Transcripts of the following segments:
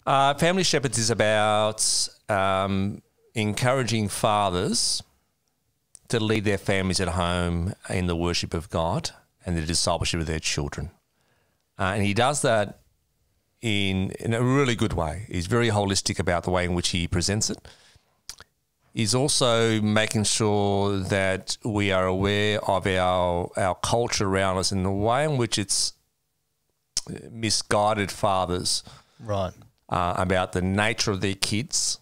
Family Shepherds is about encouraging fathers to lead their families at home in the worship of God and the discipleship of their children. And he does that in a really good way. He's very holistic about the way in which he presents it. He's also making sure that we are aware of our culture around us and the way in which it's misguided fathers. Right. About the nature of their kids.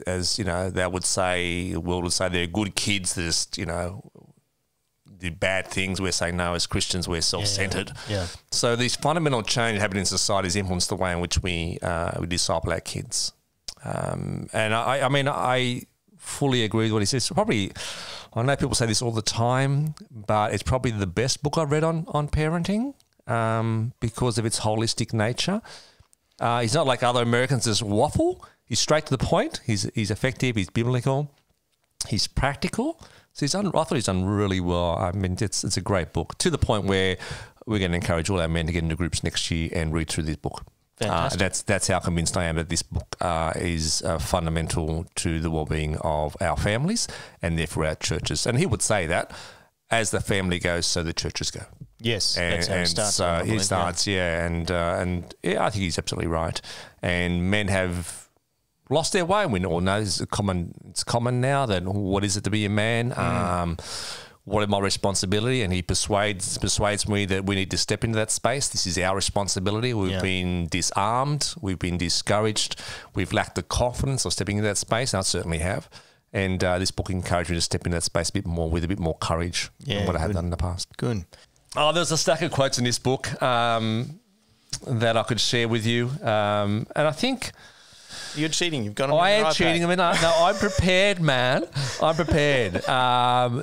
As, you know, they would say, the world would say they're good kids that just, you know, do bad things. We're saying, no, as Christians, we're self-centered. Yeah. So these fundamental changes happening in society has influenced the way in which we disciple our kids. And I fully agree with what he says. Probably, I know people say this all the time, but it's probably the best book I've read on parenting because of its holistic nature. He's not like other Americans that just waffle. He's straight to the point. He's effective. He's biblical. He's practical. So I thought he's done really well. I mean, it's a great book to the point where we're going to encourage all our men to get into groups next year and read through this book. That's how convinced I am that this book is fundamental to the well-being of our families and therefore our churches. And he would say that as the family goes, so the churches go. Yes, that's how it starts. So he starts, and I think he's absolutely right. And men have lost their way. We all know it's common now that what is it to be a man? What is my responsibility? And he persuades me that we need to step into that space. This is our responsibility. We've been disarmed. We've been discouraged. We've lacked the confidence of stepping into that space. And I certainly have. And this book encouraged me to step into that space a bit more with a bit more courage than what I have done in the past. Good. Oh, there's a stack of quotes in this book that I could share with you. And I think... You're cheating. You've got them. I am cheating. I mean, no, I'm prepared, man. I'm prepared.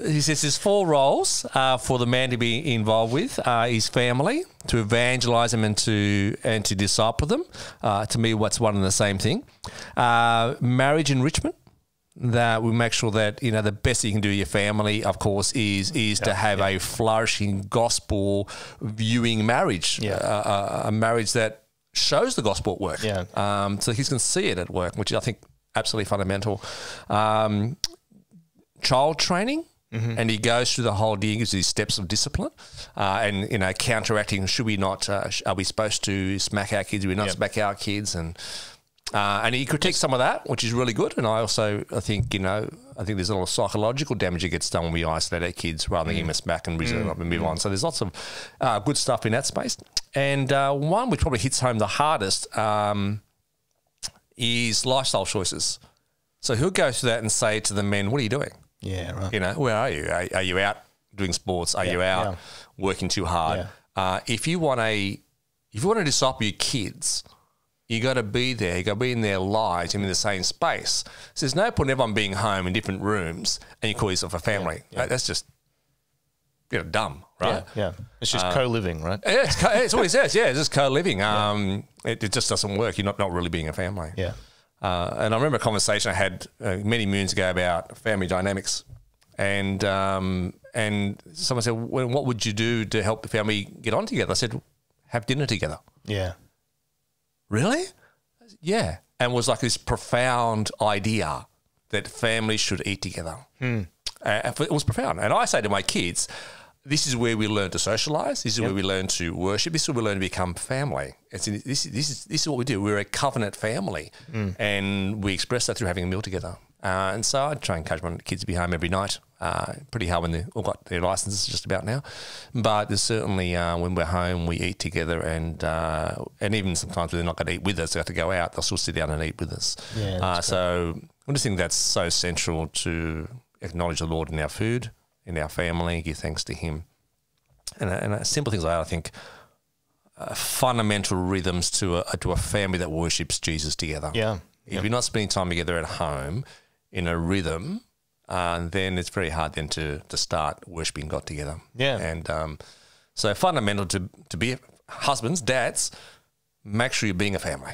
He says there's 4 roles for the man to be involved with: his family, to evangelize them and to disciple them. To me, what's one and the same thing. Marriage enrichment. That we make sure that, you know, the best that you can do with your family, of course, is to have a flourishing gospel viewing marriage, a marriage that shows the gospel at work. So he can see it at work, which I think absolutely fundamental. Child training, and he goes through the whole deal, gives these steps of discipline, and, you know, counteracting. Should we not? Are we supposed to smack our kids? Are we not smack our kids? And he critiques some of that, which is really good. And I think there's a lot of psychological damage that gets done when we isolate our kids rather than give them a smack and reason up and move on. So there's lots of good stuff in that space. And one which probably hits home the hardest is lifestyle choices. So he'll go through that and say to the men, "What are you doing? Yeah, right. You know, where are you? Are you out doing sports? Are you out working too hard? If you want to disciple your kids, you got to be there. You got to be in their lives and in the same space. So there's no point in everyone being home in different rooms and you call yourself a family. That's just, you know, dumb, right? Yeah. It's just co-living, right? Yeah, it's what he says. Yeah, it's just co-living. It just doesn't work. You're not really being a family. Yeah. And I remember a conversation I had many moons ago about family dynamics, and someone said, "Well, what would you do to help the family get on together?" I said, "Have dinner together." Yeah. Really? Yeah. And it was like this profound idea that families should eat together. It was profound. And I say to my kids, this is where we learn to socialise. This is where we learn to worship. This is where we learn to become family. This is what we do. We're a covenant family. And we express that through having a meal together. And so I try and encourage my kids to be home every night. Pretty hard when they've all got their licenses just about now. But there's certainly when we're home, we eat together. And even sometimes when they're not going to eat with us, they have to go out, they'll still sit down and eat with us. So I just think that's so central to acknowledge the Lord in our food, in our family, give thanks to Him. And simple things like that, I think, fundamental rhythms to a family that worships Jesus together. If you're not spending time together at home in a rhythm, then it's very hard then to start worshipping God together. And so fundamental to be husbands, dads, make sure you're being a family.